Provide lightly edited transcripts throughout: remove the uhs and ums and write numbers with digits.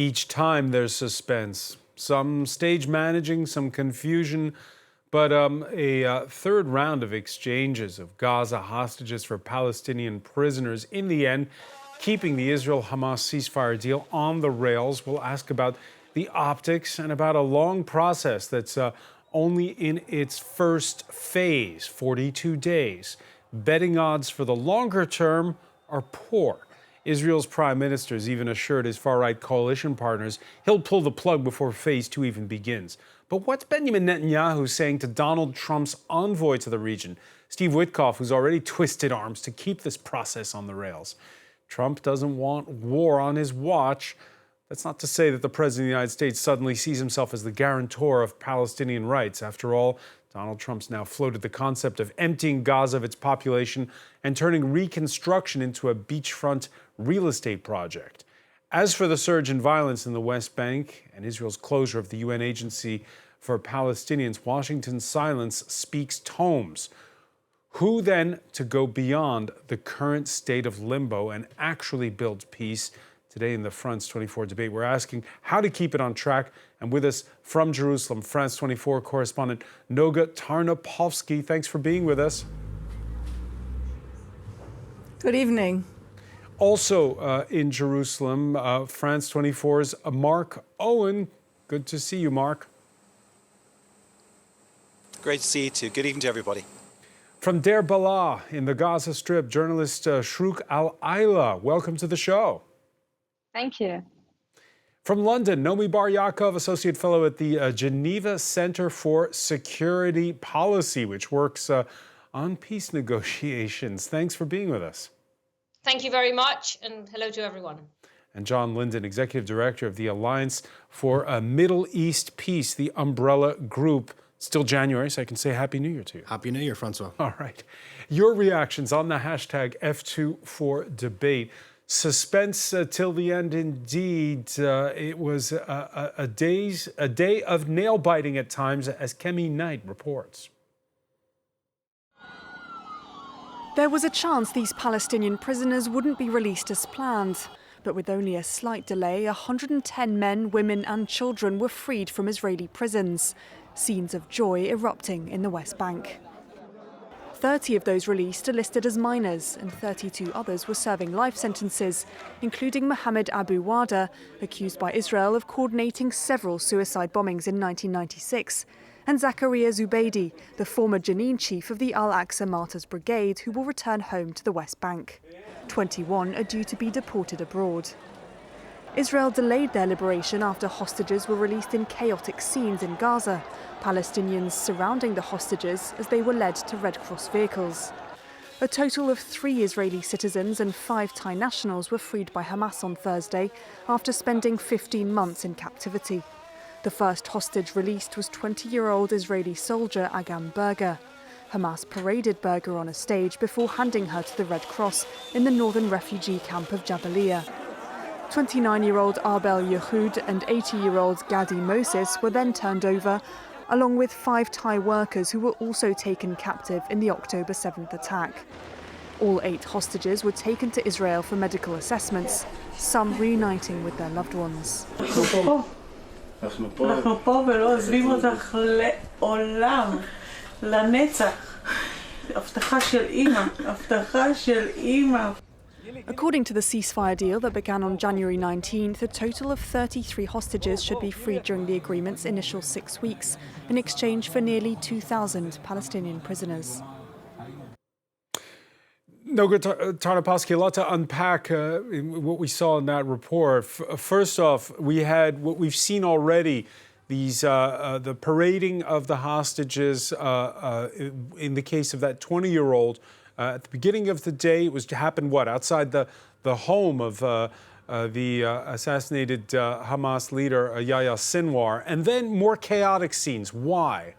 Each time there's suspense, some stage managing, some confusion, but a third round of exchanges of Gaza hostages for Palestinian prisoners, in the end, keeping the Israel-Hamas ceasefire deal on the rails. We'll ask about the optics and about a long process that's only in its first phase, 42 days. Betting odds for the longer term are poor. Israel's prime minister has even assured his far-right coalition partners he'll pull the plug before phase 2 even begins. But what's Binyamin Netanyahu saying to Donald Trump's envoy to the region, Steve Witkoff, who's already twisted arms to keep this process on the rails? Trump doesn't want war on his watch. That's not to say that the President of the United States suddenly sees himself as the guarantor of Palestinian rights. After all, Donald Trump's now floated the concept of emptying Gaza of its population and turning reconstruction into a beachfront real estate project. As for the surge in violence in the West Bank and Israel's closure of the UN Agency for Palestinians, Washington's silence speaks tomes. Who then to go beyond the current state of limbo and actually build peace? Today in the France 24 debate, we're asking how to keep it on track. And with us from Jerusalem, France 24 correspondent Noga Tarnopolsky. Thanks for being with us. Good evening. Also in Jerusalem, France 24's Mark Owen. Good to see you, Mark. Great to see you too. Good evening to everybody. From Deir Balah in the Gaza Strip, journalist Shrouk Al-Aila. Welcome to the show. Thank you. From London, Nomi Bar Yaakov, Associate Fellow at the Geneva Center for Security Policy, which works on peace negotiations. Thanks for being with us. Thank you very much, and hello to everyone. And John Linden, Executive Director of the Alliance for Middle East Peace, the umbrella group. Still January, so I can say Happy New Year to you. Happy New Year, Francois. All right. Your reactions on the hashtag F24debate. Suspense till the end, indeed. It was a day of nail-biting at times, as Kemi Knight reports. There was a chance these Palestinian prisoners wouldn't be released as planned. But with only a slight delay, 110 men, women and children were freed from Israeli prisons. Scenes of joy erupting in the West Bank. 30 of those released are listed as minors, and 32 others were serving life sentences, including Mohammed Abu Wada, accused by Israel of coordinating several suicide bombings in 1996, and Zakaria Zubeidi, the former Jenin chief of the Al-Aqsa Martyrs Brigade, who will return home to the West Bank. 21 are due to be deported abroad. Israel delayed their liberation after hostages were released in chaotic scenes in Gaza, Palestinians surrounding the hostages as they were led to Red Cross vehicles. A total of 3 Israeli citizens and 5 Thai nationals were freed by Hamas on Thursday after spending 15 months in captivity. The first hostage released was 20-year-old Israeli soldier Agam Berger. Hamas paraded Berger on a stage before handing her to the Red Cross in the northern refugee camp of Jabalia. 29-year-old Arbel Yehud and 80-year-old Gadi Moses were then turned over, along with 5 Thai workers who were also taken captive in the October 7th attack. All 8 hostages were taken to Israel for medical assessments, some reuniting with their loved ones. According to the ceasefire deal that began on January 19th, a total of 33 hostages should be freed during the agreement's initial 6 weeks, in exchange for nearly 2,000 Palestinian prisoners. Noga Tarnopolsky, a lot to unpack in what we saw in that report. First off, we had what we've seen already, these the parading of the hostages in the case of that 20-year-old. At the beginning of the day, it was to happen, outside the home of the assassinated Hamas leader, Yahya Sinwar, and then more chaotic scenes. Why?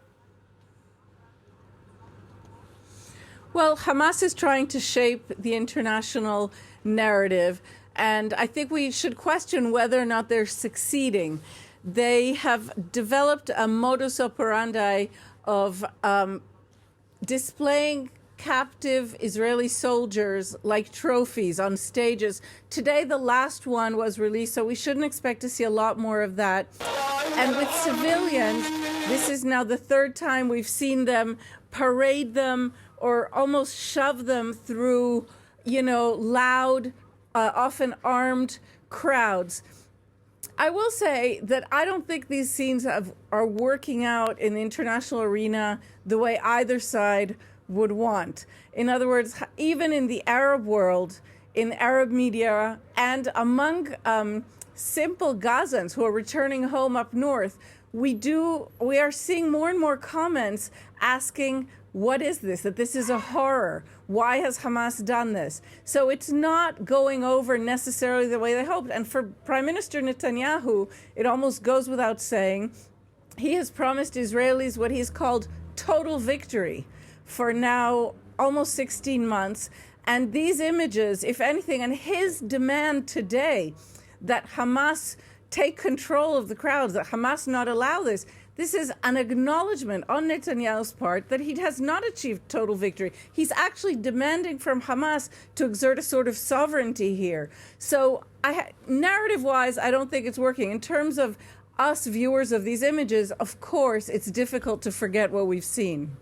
Well, Hamas is trying to shape the international narrative, and I think we should question whether or not they're succeeding. They have developed a modus operandi of displaying captive Israeli soldiers like trophies on stages. Today, the last one was released, so we shouldn't expect to see a lot more of that. And with civilians, this is now the third time we've seen them parade them or almost shove them through, loud, often armed crowds. I will say that I don't think these scenes are working out in the international arena the way either side would want. In other words, even in the Arab world, in Arab media, and among simple Gazans who are returning home up north, we are seeing more and more comments asking, what is this? That this is a horror. Why has Hamas done this? So it's not going over necessarily the way they hoped. And for Prime Minister Netanyahu, it almost goes without saying, he has promised Israelis what he's called total victory for now almost 16 months. And these images, if anything, and his demand today that Hamas take control of the crowds, that Hamas not allow this, this is an acknowledgement on Netanyahu's part that he has not achieved total victory. He's actually demanding from Hamas to exert a sort of sovereignty here. So narrative-wise, I don't think it's working. In terms of us viewers of these images, of course, it's difficult to forget what we've seen.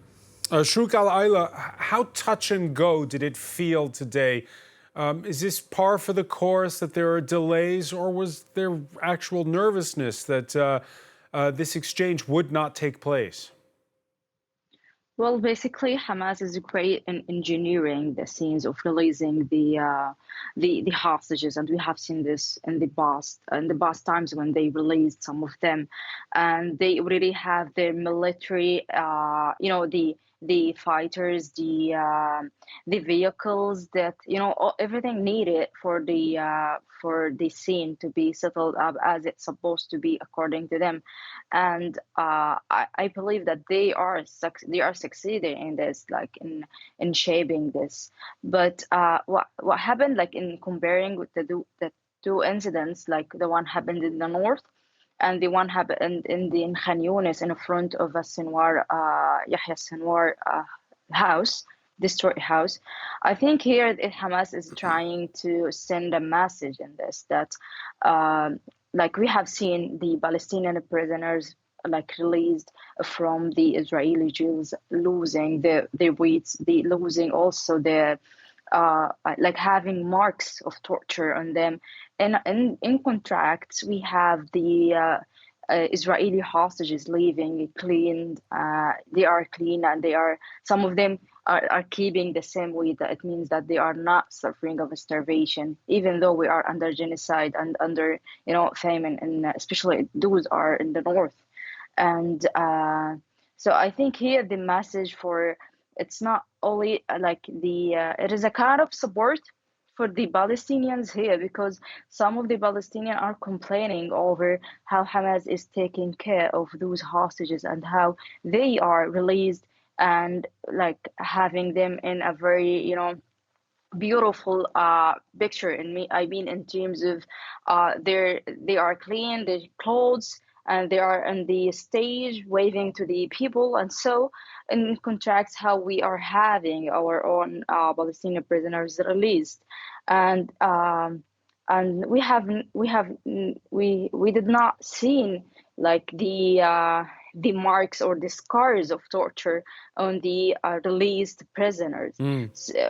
Shruk Al-Aila, how touch and go did it feel today? Is this par for the course that there are delays, or was there actual nervousness that this exchange would not take place? Well, basically, Hamas is great in engineering the scenes of releasing the hostages, and we have seen this in the past times when they released some of them, and they already have their military, the fighters, the vehicles that everything needed for the scene to be settled up as it's supposed to be according to them, and I believe that they are succeeding in this, like in shaping this. But what happened, like in comparing with the two incidents, like the one happened in the north and the one happened in Khan Yunis in front of a Yahya Sinwar house, destroyed house. I think here Hamas is trying to send a message in this, that like we have seen the Palestinian prisoners like released from the Israeli jails, losing their weights, losing also their like having marks of torture on them. And in contracts, we have the Israeli hostages leaving cleaned. They are clean, and some of them are keeping the same weight. That it means that they are not suffering of starvation, even though we are under genocide and under famine, and especially those are in the north. And so I think here the message for it's not only like it is a kind of support for the Palestinians here, because some of the Palestinians are complaining over how Hamas is taking care of those hostages and how they are released and like having them in a very beautiful picture. I mean in terms of they are clean, their clothes, and they are on the stage waving to the people. And so in contracts, how we are having our own Palestinian prisoners released, and we did not see like the marks or the scars of torture on the released prisoners,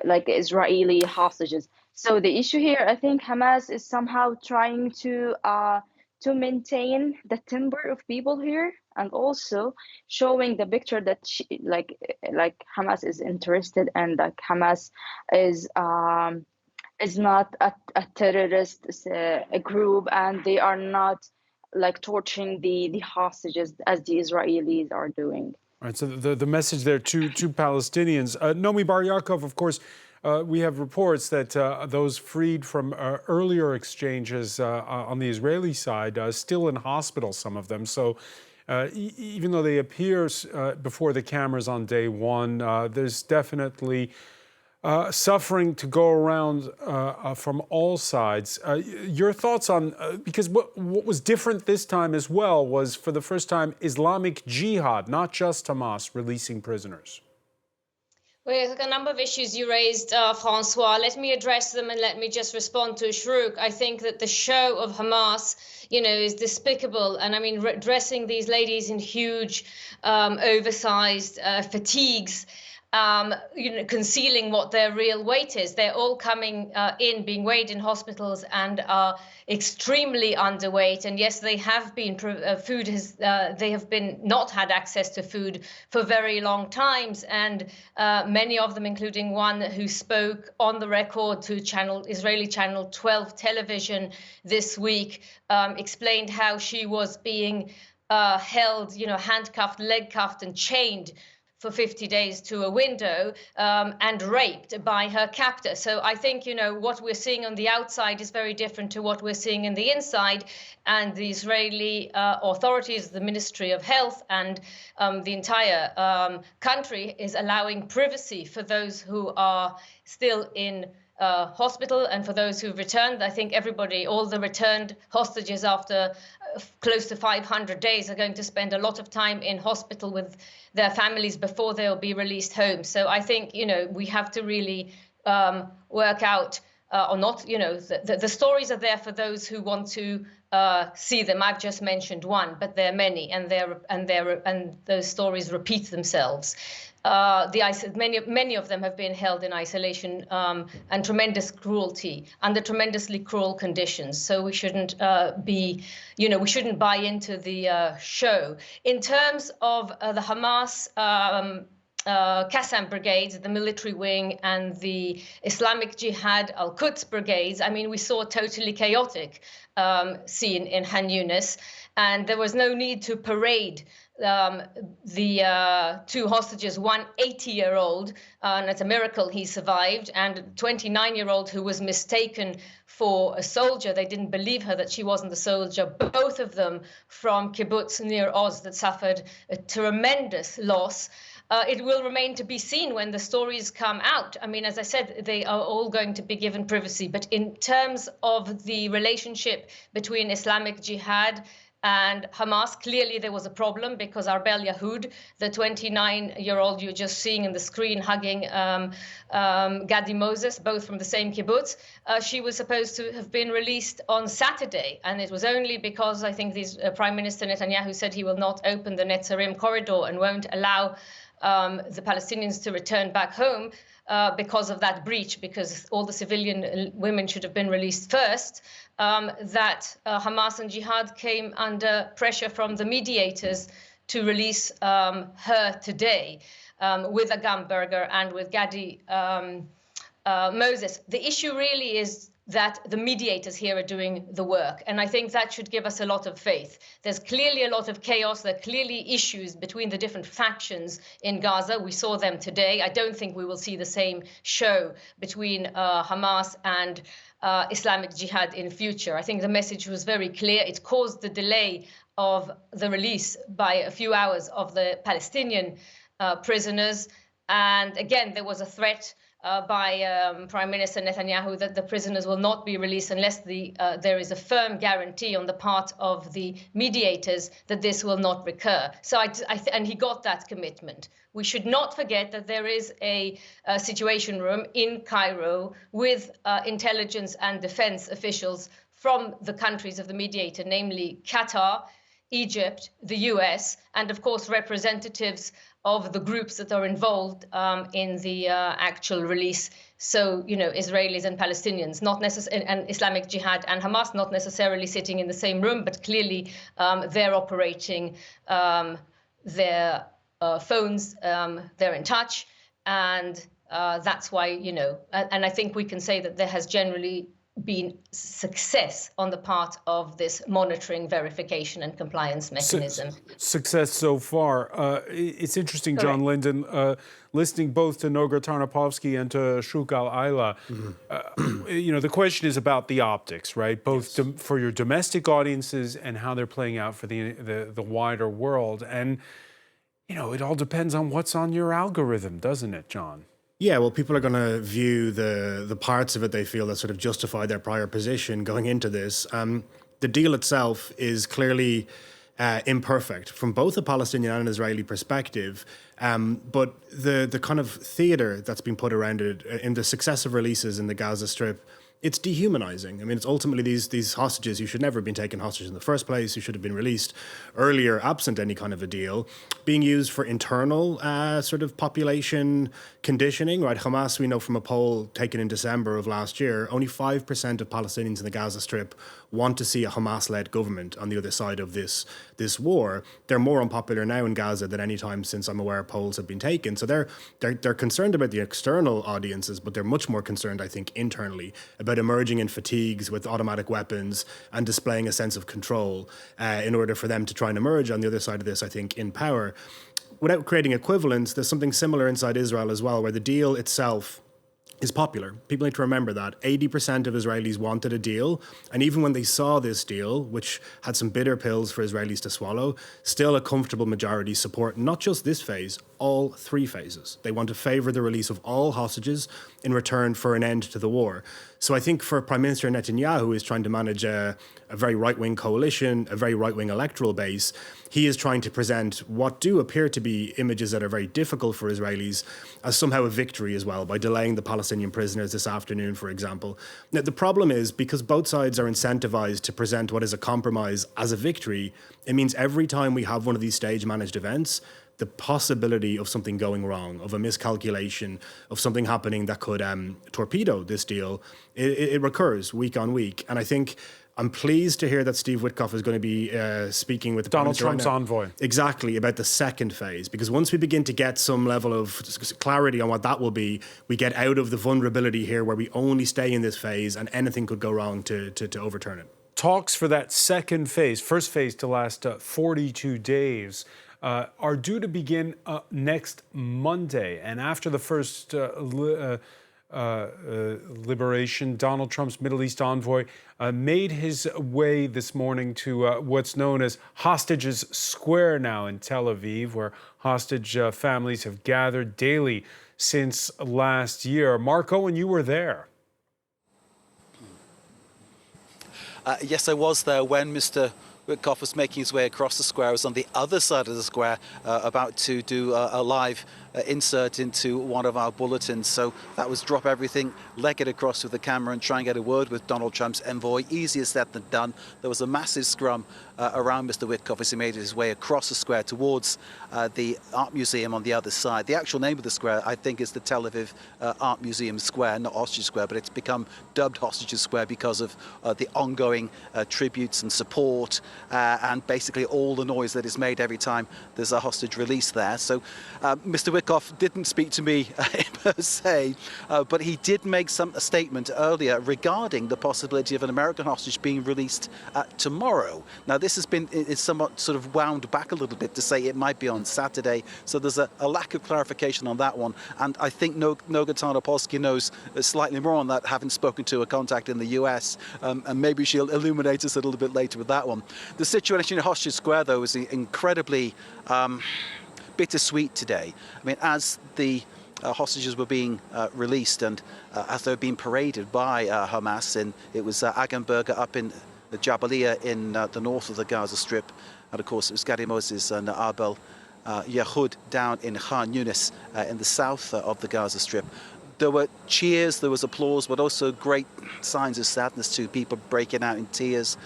like Israeli hostages. So the issue here, I think Hamas is somehow trying to maintain the temper of people here, and also showing the picture that like Hamas is interested, and like Hamas is not a terrorist a group, and they are not like torturing the hostages as the Israelis are doing. Right. So the message there to Palestinians. Nomi Bar Yaakov, of course, we have reports that those freed from earlier exchanges on the Israeli side are still in hospital, some of them. So even though they appear before the cameras on day one, there's definitely suffering to go around from all sides. Your thoughts on, because what was different this time as well was, for the first time, Islamic Jihad, not just Hamas, releasing prisoners. Well, a number of issues you raised, Francois. Let me address them and let me just respond to Shrouk. I think that the show of Hamas, is despicable. And I mean, dressing these ladies in huge, oversized fatigues, concealing what their real weight is. They're all coming in, being weighed in hospitals, and are extremely underweight. And yes, they have been they have been not had access to food for very long times. And many of them, including one who spoke on the record to Israeli channel 12 television this week, explained how she was being held, handcuffed, leg cuffed, and chained for 50 days to a window and raped by her captor. So I think, what we're seeing on the outside is very different to what we're seeing in the inside. And the Israeli authorities, the Ministry of Health, and the entire country is allowing privacy for those who are still in hospital and for those who've returned. I think all the returned hostages after close to 500 days are going to spend a lot of time in hospital with their families before they'll be released home. So I think, we have to really work out or not, the stories are there for those who want to see them. I've just mentioned one, but there are many, and those stories repeat themselves. Many of them have been held in isolation and tremendous cruelty under tremendously cruel conditions. So we shouldn't we shouldn't buy into the show. In terms of the Hamas Qassam brigades, the military wing, and the Islamic Jihad al-Quds brigades, I mean, we saw a totally chaotic scene in Han Yunis, and there was no need to parade the two hostages, one 80-year-old, and it's a miracle he survived, and a 29-year-old who was mistaken for a soldier. They didn't believe her that she wasn't a soldier. Both of them from kibbutz near Oz that suffered a tremendous loss. It will remain to be seen when the stories come out. I mean, as I said, they are all going to be given privacy. But in terms of the relationship between Islamic Jihad and Hamas, clearly there was a problem, because Arbel Yahud, the 29-year-old you're just seeing in the screen hugging Gadi Moses, both from the same kibbutz, she was supposed to have been released on Saturday. And it was only because I think Prime Minister Netanyahu said he will not open the Netzarim corridor and won't allow the Palestinians to return back home because of that breach, because all the civilian women should have been released first, that Hamas and Jihad came under pressure from the mediators to release her today with Agam Berger and with Gadi Moses. The issue really is that the mediators here are doing the work. And I think that should give us a lot of faith. There's clearly a lot of chaos. There are clearly issues between the different factions in Gaza. We saw them today. I don't think we will see the same show between Hamas and Islamic Jihad in future. I think the message was very clear. It caused the delay of the release by a few hours of the Palestinian prisoners. And again, there was a threat by Prime Minister Netanyahu that the prisoners will not be released unless there is a firm guarantee on the part of the mediators that this will not recur. So and he got that commitment. We should not forget that there is a situation room in Cairo with intelligence and defense officials from the countries of the mediator, namely Qatar, Egypt, the US, and of course representatives of the groups that are involved in the actual release. So, Israelis and Palestinians, not necessarily, and Islamic Jihad and Hamas, not necessarily sitting in the same room, but clearly they're operating their phones, they're in touch, and that's why, and I think we can say that there has generally been success on the part of this monitoring, verification, and compliance mechanism. Success so far. It's interesting, Correct. John Linden, listening both to Noga Tarnapovsky and to Shrouk Al-Aila. The question is about the optics, right? Both for your domestic audiences and how they're playing out for the wider world. And, it all depends on what's on your algorithm, doesn't it, John? Yeah, well, people are going to view the parts of it they feel that sort of justify their prior position going into this. The deal itself is clearly imperfect from both a Palestinian and an Israeli perspective. But the kind of theater that's been put around it in the successive releases in the Gaza Strip, it's dehumanizing. I mean, it's ultimately these hostages who should never have been taken hostage in the first place, who should have been released earlier, absent any kind of a deal, being used for internal sort of population conditioning, right? Hamas, we know from a poll taken in December of last year, only 5% of Palestinians in the Gaza Strip want to see a Hamas-led government on the other side of this war. They're more unpopular now in Gaza than any time since I'm aware polls have been taken. So they're concerned about the external audiences, but they're much more concerned, I think, internally about emerging in fatigues with automatic weapons and displaying a sense of control in order for them to try and emerge on the other side of this, I think, in power. Without creating equivalence, there's something similar inside Israel as well, where the deal itself is popular. People need to remember that 80% of Israelis wanted a deal. And even when they saw this deal, which had some bitter pills for Israelis to swallow, still a comfortable majority support not just this phase, all three phases. They want to favour the release of all hostages in return for an end to the war. So I think for Prime Minister Netanyahu, who is trying to manage a very right-wing coalition, a very right-wing electoral base, he is trying to present what do appear to be images that are very difficult for Israelis as somehow a victory as well, by delaying the Palestinian prisoners this afternoon, for example. Now, the problem is, because both sides are incentivized to present what is a compromise as a victory, it means every time we have one of these stage-managed events, the possibility of something going wrong, of a miscalculation, of something happening that could torpedo this deal, it recurs week on week. And I think I'm pleased to hear that Steve Witkoff is going to be speaking with Donald Trump's envoy. Exactly, about the second phase. Because once we begin to get some level of clarity on what that will be, we get out of the vulnerability here where we only stay in this phase and anything could go wrong to overturn it. Talks for that second phase, first phase to last 42 days, are due to begin next Monday. And after the first liberation, Donald Trump's Middle East envoy made his way this morning to what's known as Hostages Square now in Tel Aviv, where hostage families have gathered daily since last year. Mark Owen, you were there. Yes, I was there when Mr. Witkoff was making his way across the square. I was on the other side of the square, about to do a live insert into one of our bulletins. So that was drop everything, leg it across with the camera and try and get a word with Donald Trump's envoy. Easier said than done. There was a massive scrum around Mr. Witkoff as he made his way across the square towards the art museum on the other side. The actual name of the square, I think, is the Tel Aviv Art Museum Square, not Hostage Square, but it's become dubbed Hostages Square because of the ongoing tributes and support and basically all the noise that is made every time there's a hostage release there. So Mr. Witkoff didn't speak to me per se, but he did make a statement earlier regarding the possibility of an American hostage being released tomorrow. Now, this has been it's somewhat sort of wound back a little bit to say it might be on Saturday, so there's a lack of clarification on that one. And I think Noga Tarnopolsky knows slightly more on that, having spoken to a contact in the US, and maybe she'll illuminate us a little bit later with that one. The situation in Hostage Square, though, is incredibly bittersweet today. I mean, as the hostages were being released and as they were being paraded by Hamas, and it was Agenberger up in the Jabalia in the north of the Gaza Strip, and of course it was Gadi Moses and Abel Yahud down in Khan Yunis in the south of the Gaza Strip. There were cheers, there was applause, but also great signs of sadness too, people breaking out in tears.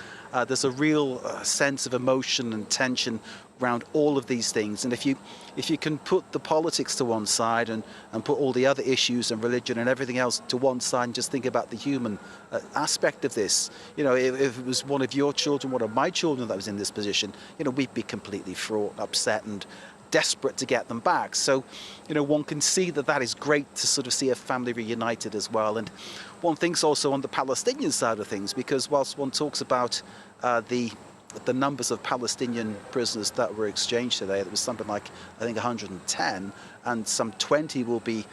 There's a real sense of emotion and tension around all of these things. And if you can put the politics to one side and put all the other issues and religion and everything else to one side and just think about the human aspect of this, you know, if it was one of your children, one of my children that was in this position, you know, we'd be completely fraught, upset and desperate to get them back. So, you know, one can see that is great to sort of see a family reunited as well. And one thinks also on the Palestinian side of things, because whilst one talks about the numbers of Palestinian prisoners that were exchanged today, it was something like, I think, 110, and some 20 will be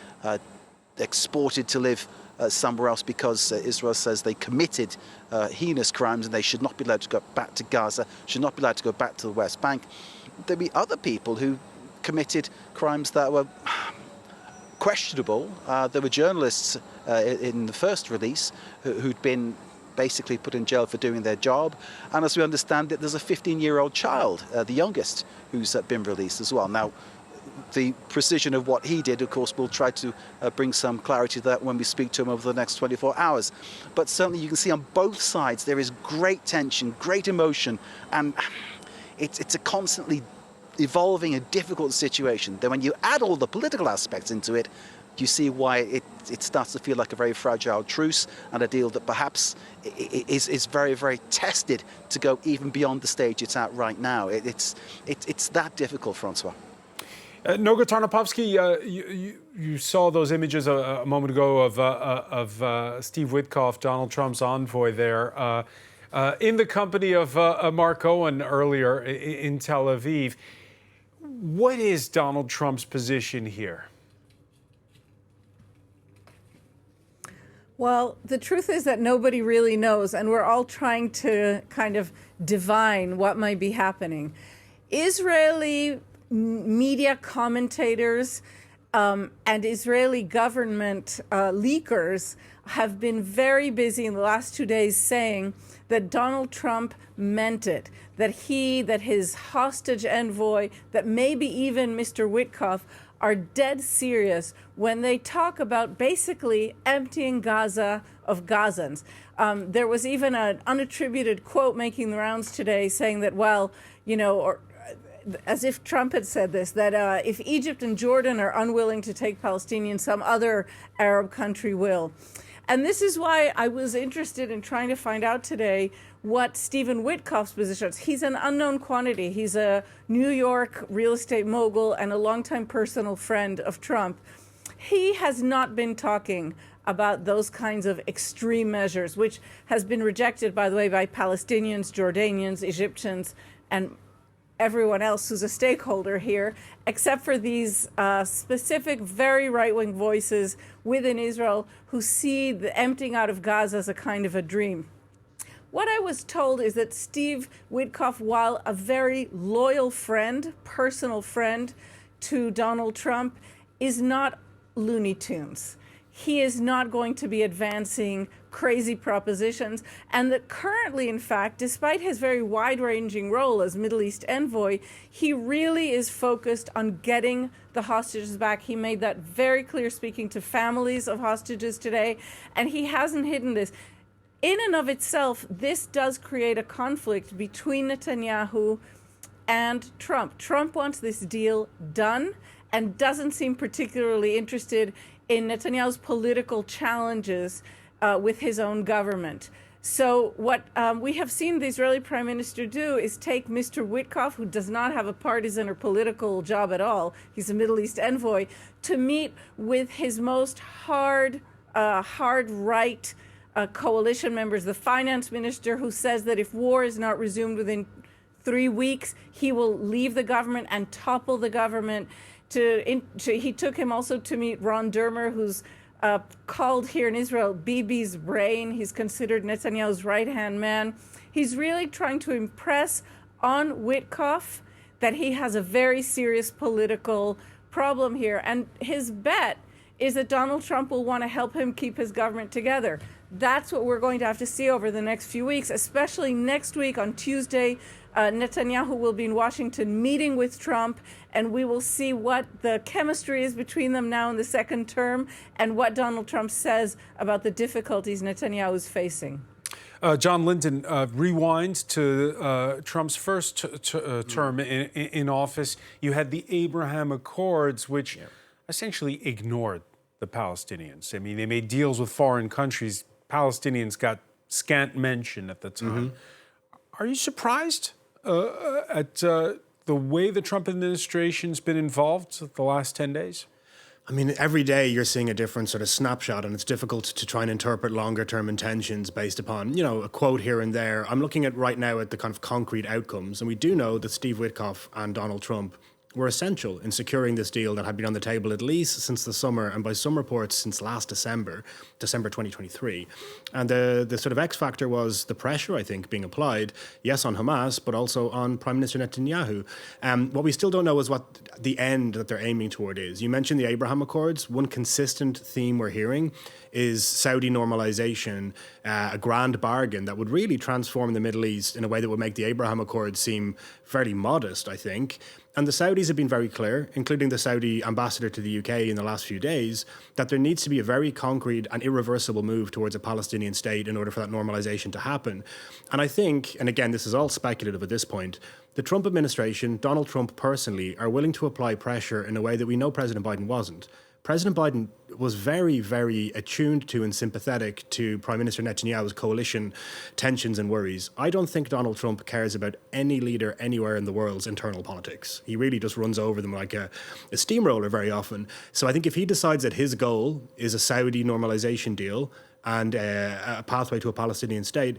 exported to live somewhere else because Israel says they committed heinous crimes and they should not be allowed to go back to Gaza, should not be allowed to go back to the West Bank. There'll be other people who committed crimes that were questionable. There were journalists in the first release who'd been basically put in jail for doing their job. And as we understand it, there's a 15-year-old child, the youngest, who's been released as well. Now, the precision of what he did, of course, we'll try to bring some clarity to that when we speak to him over the next 24 hours. But certainly you can see on both sides there is great tension, great emotion, and it's a constantly evolving and difficult situation. Then when you add all the political aspects into it, you see why it starts to feel like a very fragile truce and a deal that perhaps is very, very tested to go even beyond the stage it's at right now. It's that difficult, Francois. Noga Tarnopovsky, you saw those images a moment ago of Steve Witkoff, Donald Trump's envoy there, in the company of Mark Owen earlier in Tel Aviv. What is Donald Trump's position here? Well, the truth is that nobody really knows, and we're all trying to kind of divine what might be happening. Israeli media commentators and Israeli government leakers have been very busy in the last 2 days saying that Donald Trump meant it, that his hostage envoy, that maybe even Mr. Witkoff are dead serious when they talk about basically emptying Gaza of Gazans. There was even an unattributed quote making the rounds today saying that, well, you know, or as if Trump had said this, that if Egypt and Jordan are unwilling to take Palestinians, some other Arab country will. And this is why I was interested in trying to find out today what Stephen Witkoff's position is. He's an unknown quantity. He's a New York real estate mogul and a longtime personal friend of Trump. He has not been talking about those kinds of extreme measures, which has been rejected, by the way, by Palestinians, Jordanians, Egyptians, and everyone else who's a stakeholder here, except for these specific, very right-wing voices within Israel who see the emptying out of Gaza as a kind of a dream. What I was told is that Steve Witkoff, while a very loyal friend, personal friend to Donald Trump, is not Looney Tunes. He is not going to be advancing crazy propositions, and that currently, in fact, despite his very wide-ranging role as Middle East envoy, he really is focused on getting the hostages back. He made that very clear speaking to families of hostages today, and he hasn't hidden this. In and of itself, this does create a conflict between Netanyahu and Trump. Trump wants this deal done and doesn't seem particularly interested in Netanyahu's political challenges with his own government. So what we have seen the Israeli Prime Minister do is take Mr. Witkoff, who does not have a partisan or political job at all, he's a Middle East envoy, to meet with his most hard right coalition members, the finance minister, who says that if war is not resumed within 3 weeks, he will leave the government and topple the government. He took him also to meet Ron Dermer, who's called here in Israel Bibi's brain. He's considered Netanyahu's right-hand man. He's really trying to impress on Witkoff that he has a very serious political problem here. And his bet is that Donald Trump will want to help him keep his government together. That's what we're going to have to see over the next few weeks, especially next week on Tuesday. Netanyahu will be in Washington meeting with Trump, and we will see what the chemistry is between them now in the second term and what Donald Trump says about the difficulties Netanyahu is facing. John Linton, rewind to Trump's first term in office. You had the Abraham Accords, which essentially ignored the Palestinians. I mean, they made deals with foreign countries. Palestinians got scant mention at the time. Are you surprised at the way the Trump administration's been involved the last 10 days? I mean, every day you're seeing a different sort of snapshot, and it's difficult to try and interpret longer-term intentions based upon, you know, a quote here and there. I'm looking at right now at the kind of concrete outcomes, and we do know that Steve Witkoff and Donald Trump were essential in securing this deal that had been on the table at least since the summer, and by some reports since last December 2023. And the sort of X factor was the pressure, I think, being applied, yes, on Hamas, but also on Prime Minister Netanyahu. What we still don't know is what the end that they're aiming toward is. You mentioned the Abraham Accords. One consistent theme we're hearing is Saudi normalization, a grand bargain that would really transform the Middle East in a way that would make the Abraham Accords seem fairly modest, I think. And the Saudis have been very clear, including the Saudi ambassador to the UK in the last few days, that there needs to be a very concrete and irreversible move towards a Palestinian state in order for that normalization to happen. And I think, and again, this is all speculative at this point, the Trump administration, Donald Trump personally, are willing to apply pressure in a way that we know President Biden wasn't. President Biden was very, very attuned to and sympathetic to Prime Minister Netanyahu's coalition tensions and worries. I don't think Donald Trump cares about any leader anywhere in the world's internal politics. He really just runs over them like a steamroller very often. So I think if he decides that his goal is a Saudi normalization deal and a pathway to a Palestinian state,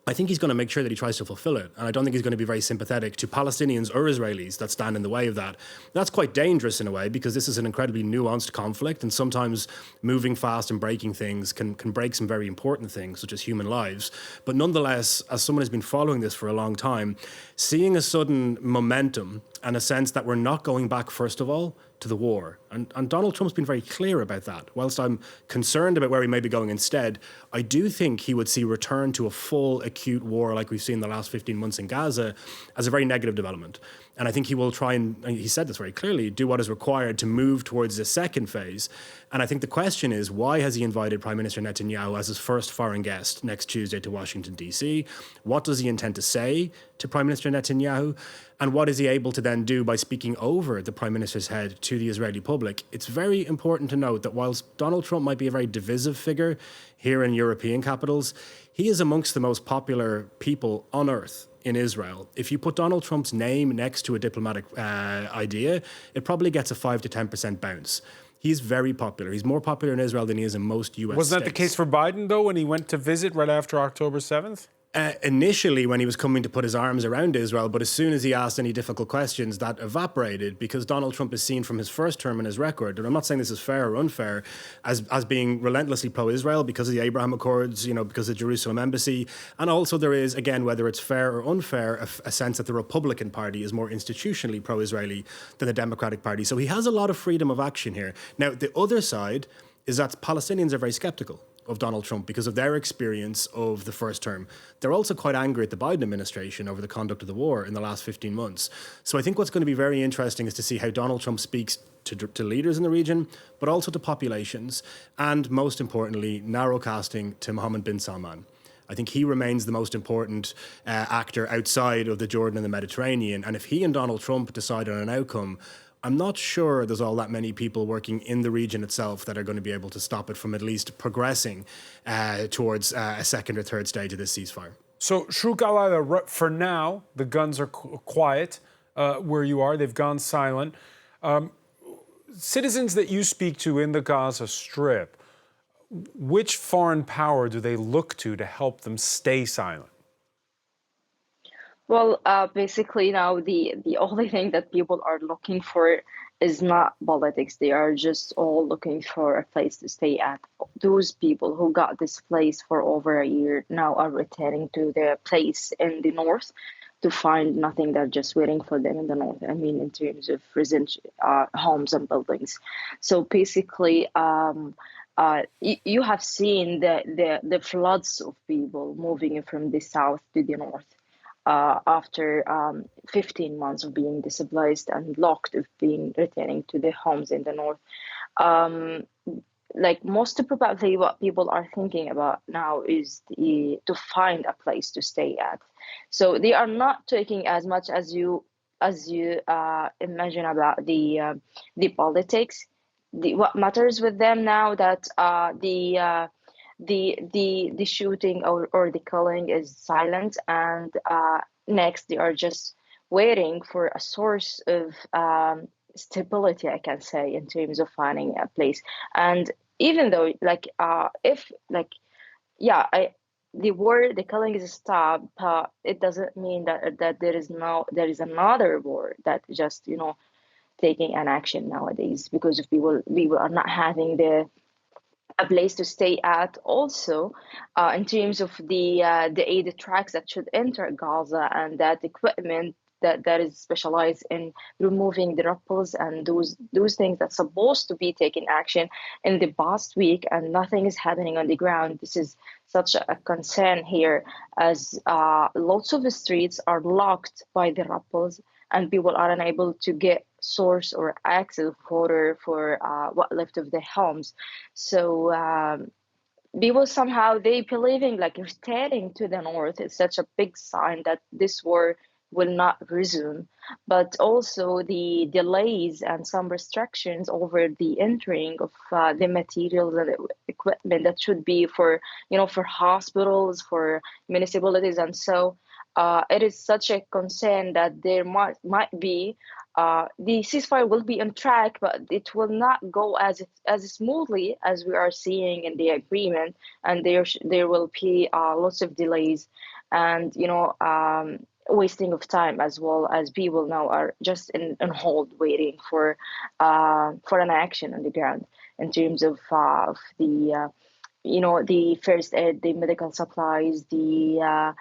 I think he's going to make sure that he tries to fulfill it. And I don't think he's going to be very sympathetic to Palestinians or Israelis that stand in the way of that. That's quite dangerous in a way, because this is an incredibly nuanced conflict, and sometimes moving fast and breaking things can break some very important things, such as human lives. But nonetheless, as someone who's been following this for a long time, seeing a sudden momentum and a sense that we're not going back, first of all, to the war. And Donald Trump's been very clear about that. Whilst I'm concerned about where he may be going instead, I do think he would see return to a full acute war like we've seen the last 15 months in Gaza as a very negative development. And I think he will try and he said this very clearly, do what is required to move towards the second phase. And I think the question is, why has he invited Prime Minister Netanyahu as his first foreign guest next Tuesday to Washington, D.C.? What does he intend to say to Prime Minister Netanyahu? And what is he able to then do by speaking over the Prime Minister's head to the Israeli public? It's very important to note that whilst Donald Trump might be a very divisive figure here in European capitals, he is amongst the most popular people on earth in Israel. If you put Donald Trump's name next to a diplomatic idea, it probably gets a 5 to 10% bounce. He's very popular. He's more popular in Israel than he is in most U.S. Wasn't that states. the case for Biden, though, when he went to visit right after October 7th? Initially, when he was coming to put his arms around Israel, but as soon as he asked any difficult questions, that evaporated, because Donald Trump is seen from his first term and his record, and I'm not saying this is fair or unfair, as being relentlessly pro-Israel because of the Abraham Accords, because of the Jerusalem embassy. And also there is, again, whether it's fair or unfair, a sense that the Republican Party is more institutionally pro-Israeli than the Democratic Party. So he has a lot of freedom of action here. Now, the other side is that Palestinians are very skeptical of Donald Trump because of their experience of the first term. They're also quite angry at the Biden administration over the conduct of the war in the last 15 months. So I think what's going to be very interesting is to see how Donald Trump speaks to leaders in the region, but also to populations, and most importantly, narrowcasting to Mohammed bin Salman. I think he remains the most important actor outside of the Jordan and the Mediterranean. And if he and Donald Trump decide on an outcome, I'm not sure there's all that many people working in the region itself that are going to be able to stop it from at least progressing towards a second or third stage of this ceasefire. So, Shrouk Al-Ayla, for now, the guns are quiet where you are. They've gone silent. Citizens that you speak to in the Gaza Strip, which foreign power do they look to help them stay silent? Well, basically now the only thing that people are looking for is not politics. They are just all looking for a place to stay at. Those people who got displaced for over a year now are returning to their place in the north to find nothing. They're just waiting for them in the north. I mean, in terms of homes and buildings. So basically, you have seen the floods of people moving from the south to the north. After 15 months of being displaced and locked of being returning to their homes in the north. Like most probably what people are thinking about now is to find a place to stay at. So they are not talking as much as you imagine about the politics. What matters with them now that the shooting or the killing is silent, and next they are just waiting for a source of stability, I can say, in terms of finding a place. And even though the killing is stopped, it doesn't mean that there is another war that just taking an action nowadays because of we are not having a place to stay at. Also, in terms of the aid trucks that should enter Gaza and that equipment that is specialized in removing the ripples and those things that's supposed to be taking action in the past week, and nothing is happening on the ground. This is such a concern here, as lots of the streets are locked by the ripples and people are unable to get source or access of water for what left of their homes. So people somehow they believing like returning to the north is such a big sign that this war will not resume, but also the delays and some restrictions over the entering of the materials and equipment that should be for for hospitals, for municipalities, and so it is such a concern that there might be the ceasefire will be on track, but it will not go as smoothly as we are seeing in the agreement, and there will be lots of delays and wasting of time, as well as people now are just in hold waiting for an action on the ground in terms of the the first aid, the medical supplies, the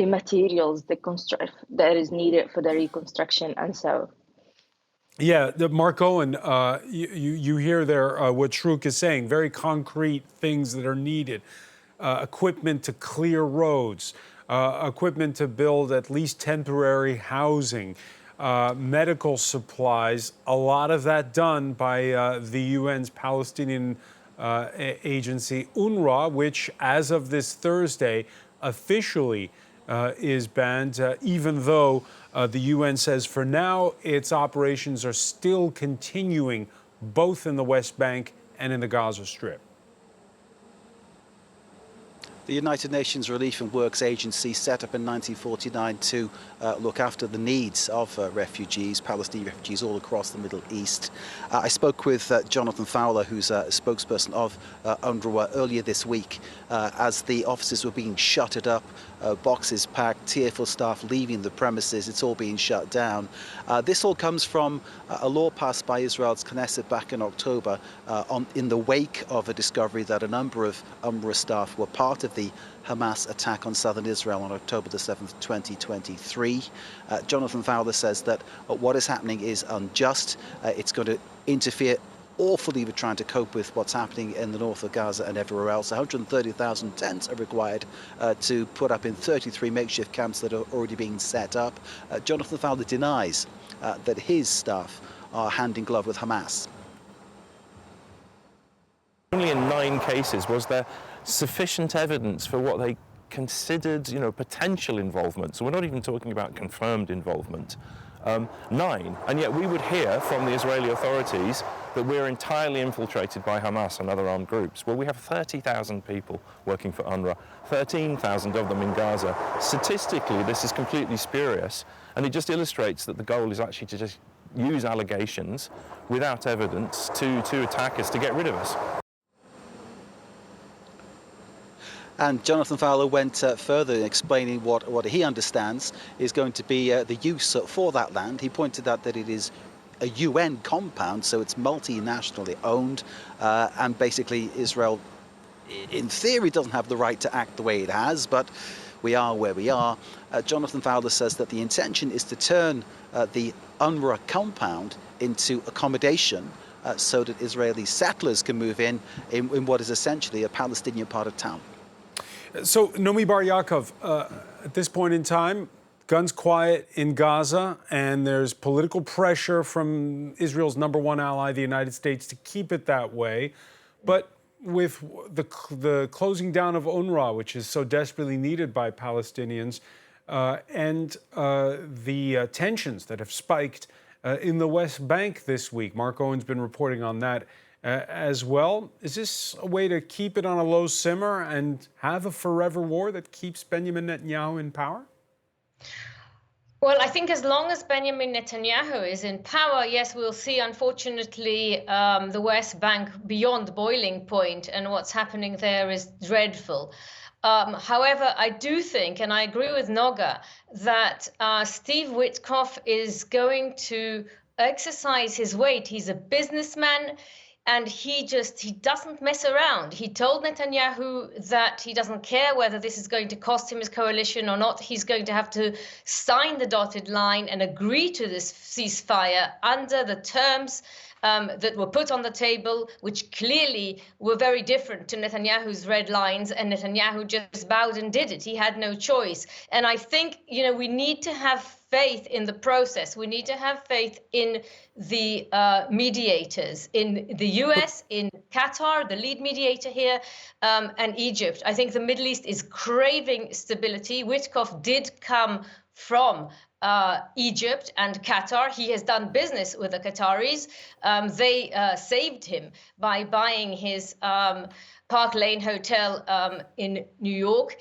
materials, that is needed for the reconstruction, and so. Yeah, Mark Owen, you hear there what Shruk is saying, very concrete things that are needed. Equipment to clear roads, equipment to build at least temporary housing, medical supplies, a lot of that done by the UN's Palestinian agency, UNRWA, which as of this Thursday officially is banned, even though the UN says for now its operations are still continuing both in the West Bank and in the Gaza Strip. The United Nations Relief and Works Agency, set up in 1949 to look after the needs of refugees, Palestinian refugees all across the Middle East. I spoke with Jonathan Fowler, who's a spokesperson of UNRWA, earlier this week as the offices were being shuttered up, boxes packed, tearful staff leaving the premises. It's all being shut down. This all comes from a law passed by Israel's Knesset back in October in the wake of a discovery that a number of UNRWA staff were part of the Hamas attack on southern Israel on October the 7th, 2023. Jonathan Fowler says that what is happening is unjust. It's going to interfere awfully with trying to cope with what's happening in the north of Gaza and everywhere else. 130,000 tents are required to put up in 33 makeshift camps that are already being set up. Jonathan Fowler denies that his staff are hand in glove with Hamas. Only in 9 cases was there sufficient evidence for what they considered, potential involvement. So we're not even talking about confirmed involvement. 9, and yet we would hear from the Israeli authorities that we're entirely infiltrated by Hamas and other armed groups. Well, we have 30,000 people working for UNRWA, 13,000 of them in Gaza. Statistically, this is completely spurious, and it just illustrates that the goal is actually to just use allegations without evidence to attack us, to get rid of us. And Jonathan Fowler went further in explaining what he understands is going to be the use for that land. He pointed out that it is a UN compound, so it's multinationally owned, and basically Israel, in theory, doesn't have the right to act the way it has, but we are where we are. Jonathan Fowler says that the intention is to turn the UNRWA compound into accommodation so that Israeli settlers can move in what is essentially a Palestinian part of town. So, Nomi Bar Yaakov, at this point in time, guns quiet in Gaza, and there's political pressure from Israel's #1 ally, the United States, to keep it that way. But with the closing down of UNRWA, which is so desperately needed by Palestinians, and the tensions that have spiked in the West Bank this week, Mark Owen's been reporting on that as well. Is this a way to keep it on a low simmer and have a forever war that keeps Binyamin Netanyahu in power? Well, I think as long as Benjamin Netanyahu is in power, yes, we'll see, unfortunately, the West Bank beyond boiling point, and what's happening there is dreadful. However, I do think, and I agree with Noga, that Steve Witkoff is going to exercise his weight. He's a businessman, and he doesn't mess around. He told Netanyahu that he doesn't care whether this is going to cost him his coalition or not. He's going to have to sign the dotted line and agree to this ceasefire under the terms that were put on the table, which clearly were very different to Netanyahu's red lines, and Netanyahu just bowed and did it. He had no choice. And I think, we need to have faith in the process. We need to have faith in the mediators, in the US, in Qatar, the lead mediator here, and Egypt. I think the Middle East is craving stability. Witkoff did come from Egypt and Qatar. He has done business with the Qataris. They saved him by buying his Park Lane hotel in New York.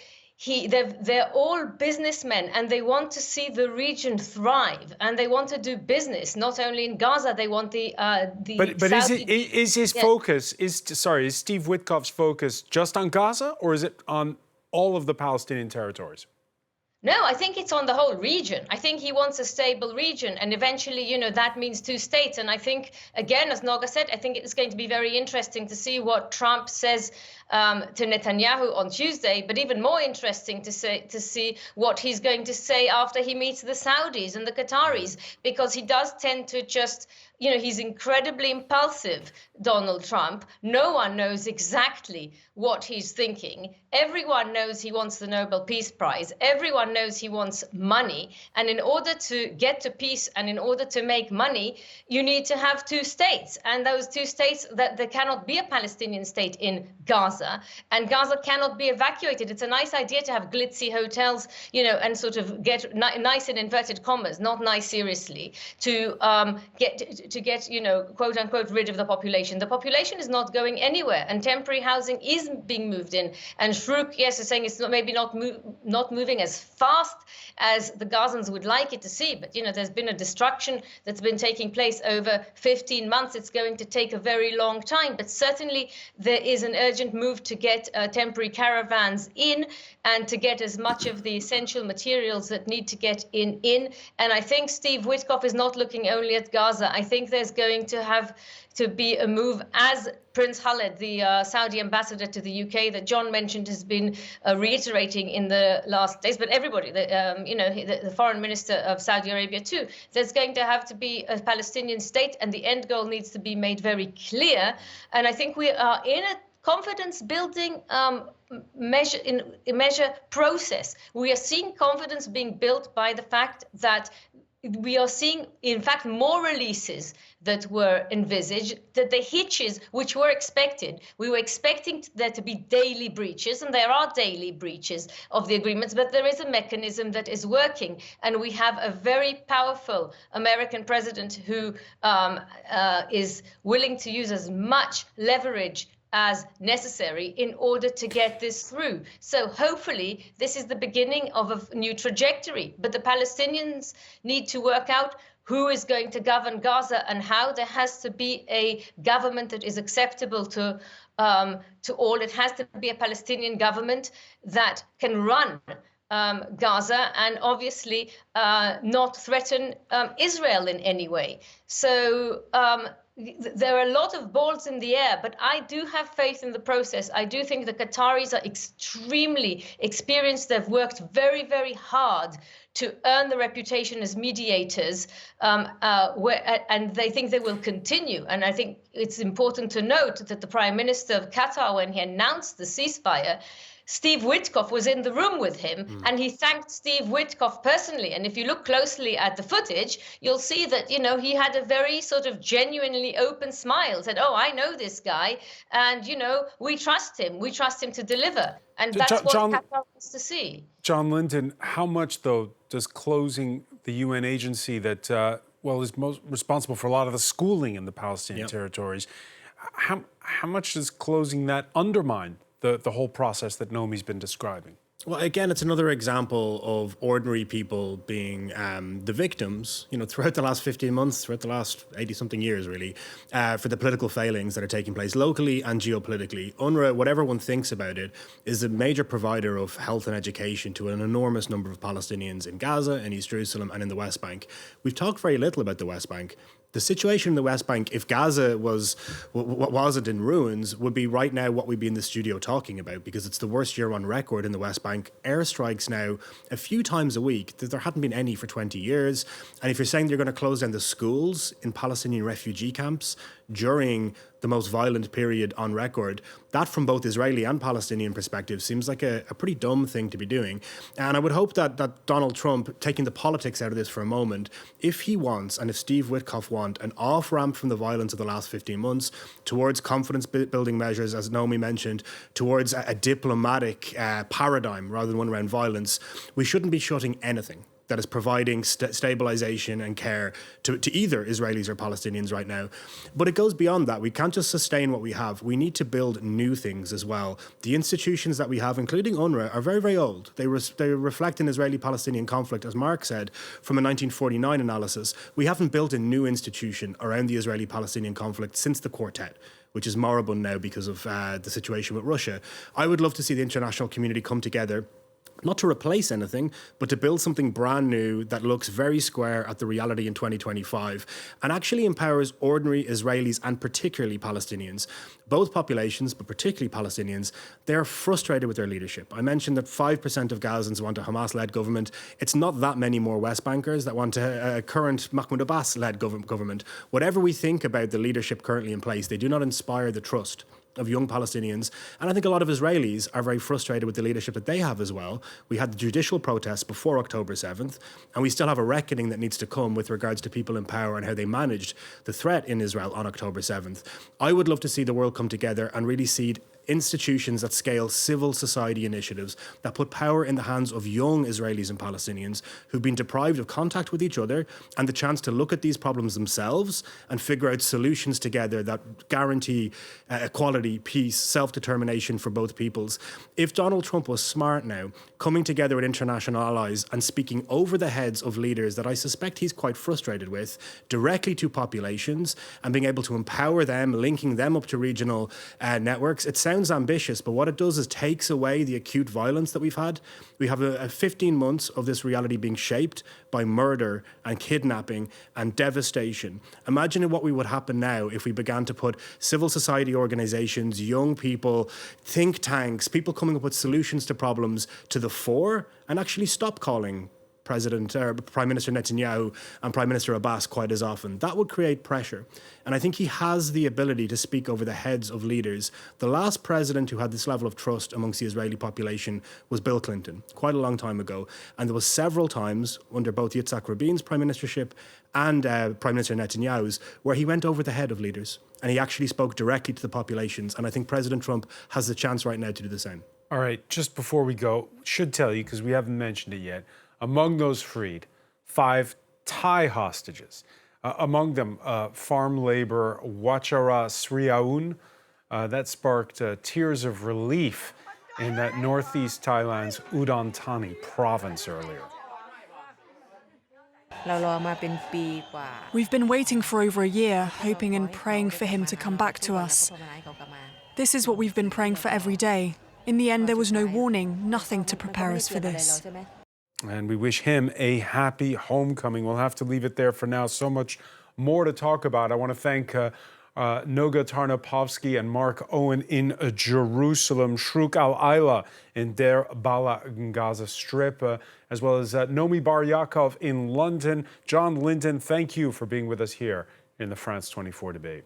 They're all businessmen, and they want to see the region thrive, and they want to do business not only in Gaza. They want the But is his focus is Steve Witkoff's focus just on Gaza, or is it on all of the Palestinian territories? No, I think it's on the whole region. I think he wants a stable region, and eventually, that means two states. And I think, again, as Noga said, I think it's going to be very interesting to see what Trump says to Netanyahu on Tuesday, but even more interesting to see what he's going to say after he meets the Saudis and the Qataris, because he does tend to just, he's incredibly impulsive, Donald Trump. No one knows exactly what he's thinking. Everyone knows he wants the Nobel Peace Prize. Everyone knows he wants money. And in order to get to peace and in order to make money, you need to have two states. And those two states, that there cannot be a Palestinian state in Gaza, and Gaza cannot be evacuated. It's a nice idea to have glitzy hotels, and sort of get nice in inverted commas, not nice seriously, to get quote unquote rid of the population. The population is not going anywhere, and temporary housing is being moved in. And Shruk, yes, is saying it's maybe not moving as fast as the Gazans would like it to see, but there's been a destruction that's been taking place over 15 months. It's going to take a very long time, but certainly there is an urgent move to get temporary caravans in and to get as much of the essential materials that need to get in. And I think Steve Witkoff is not looking only at Gaza. I think there's going to have to be a move, as Prince Khaled, the Saudi ambassador to the UK that John mentioned, has been reiterating in the last days, but everybody, the foreign minister of Saudi Arabia too, there's going to have to be a Palestinian state, and the end goal needs to be made very clear. And I think we are in a confidence building measure process. We are seeing confidence being built by the fact that we are seeing, in fact, more releases that were envisaged, that the hitches which were expected, we were expecting there to be daily breaches, and there are daily breaches of the agreements, but there is a mechanism that is working. And we have a very powerful American president who is willing to use as much leverage as necessary in order to get this through. So hopefully this is the beginning of a new trajectory. But the Palestinians need to work out who is going to govern Gaza and how. There has to be a government that is acceptable to all. It has to be a Palestinian government that can run Gaza and obviously not threaten Israel in any way. So there are a lot of balls in the air, but I do have faith in the process. I do think the Qataris are extremely experienced. They've worked very, very hard to earn the reputation as mediators, and they think they will continue. And I think it's important to note that the Prime Minister of Qatar, when he announced the ceasefire, Steve Witkoff was in the room with him, and he thanked Steve Witkoff personally. And if you look closely at the footage, you'll see that, he had a very sort of genuinely open smile, said, "Oh, I know this guy, and, we trust him. We trust him to deliver." And that's what Qatar wants to see. John Linton, how much, though, does closing the UN agency that, is most responsible for a lot of the schooling in the Palestinian territories, how much does closing that undermine the whole process that Naomi's been describing? Well, again, it's another example of ordinary people being the victims, throughout the last 15 months, throughout the last 80-something years, really, for the political failings that are taking place locally and geopolitically. UNRWA, whatever one thinks about it, is a major provider of health and education to an enormous number of Palestinians in Gaza, in East Jerusalem, and in the West Bank. We've talked very little about the West Bank. The situation in the West Bank, if Gaza wasn't in ruins, would be right now what we'd be in the studio talking about, because it's the worst year on record in the West Bank. Airstrikes now a few times a week. There hadn't been any for 20 years. And if you're saying they're going to close down the schools in Palestinian refugee camps during the most violent period on record, that from both Israeli and Palestinian perspective seems like a pretty dumb thing to be doing. And I would hope that Donald Trump, taking the politics out of this for a moment, if he wants, and if Steve Witkoff want, an off-ramp from the violence of the last 15 months towards confidence-building measures, as Naomi mentioned, towards a diplomatic paradigm rather than one around violence, we shouldn't be shutting anything that is providing stabilization and care to either Israelis or Palestinians right now. But it goes beyond that. We can't just sustain what we have. We need to build new things as well. The institutions that we have, including UNRWA, are very, very old. They reflect an Israeli-Palestinian conflict, as Mark said, from a 1949 analysis. We haven't built a new institution around the Israeli-Palestinian conflict since the Quartet, which is moribund now because of the situation with Russia. I would love to see the international community come together, not to replace anything, but to build something brand new that looks very square at the reality in 2025 and actually empowers ordinary Israelis and particularly Palestinians. Both populations, but particularly Palestinians, they're frustrated with their leadership. I mentioned that 5% of Gazans want a Hamas-led government. It's not that many more West Bankers that want a current Mahmoud Abbas-led government. Whatever we think about the leadership currently in place, they do not inspire the trust of young Palestinians. And I think a lot of Israelis are very frustrated with the leadership that they have as well. We had the judicial protests before October 7th, and we still have a reckoning that needs to come with regards to people in power and how they managed the threat in Israel on October 7th. I would love to see the world come together and really seed institutions that scale civil society initiatives that put power in the hands of young Israelis and Palestinians who've been deprived of contact with each other and the chance to look at these problems themselves and figure out solutions together that guarantee equality, peace, self-determination for both peoples. If Donald Trump was smart now, coming together with international allies and speaking over the heads of leaders that I suspect he's quite frustrated with, directly to populations and being able to empower them, linking them up to regional networks, it sounds ambitious, but what it does is takes away the acute violence that we've had. We have a 15 months of this reality being shaped by murder and kidnapping and devastation. Imagine what would happen now if we began to put civil society organizations, young people, think tanks, people coming up with solutions to problems to the fore and actually stop calling Prime Minister Netanyahu and Prime Minister Abbas quite as often. That would create pressure. And I think he has the ability to speak over the heads of leaders. The last president who had this level of trust amongst the Israeli population was Bill Clinton, quite a long time ago. And there was several times under both Yitzhak Rabin's prime ministership and Prime Minister Netanyahu's where he went over the head of leaders and he actually spoke directly to the populations. And I think President Trump has the chance right now to do the same. All right, just before we go, should tell you, because we haven't mentioned it yet, among those freed, 5 Thai hostages. Among them, farm laborer Wachara Sriaun. That sparked tears of relief in that northeast Thailand's Udon Thani province earlier. We've been waiting for over a year, hoping and praying for him to come back to us. This is what we've been praying for every day. In the end, there was no warning, nothing to prepare us for this. And we wish him a happy homecoming. We'll have to leave it there for now. So much more to talk about. I want to thank Noga Tarnopovsky and Mark Owen in Jerusalem, Shruk Al-Aila in Der Bala Gaza Strip, as well as Nomi Bar Yaakov in London. John Linden, thank you for being with us here in the France 24 debate.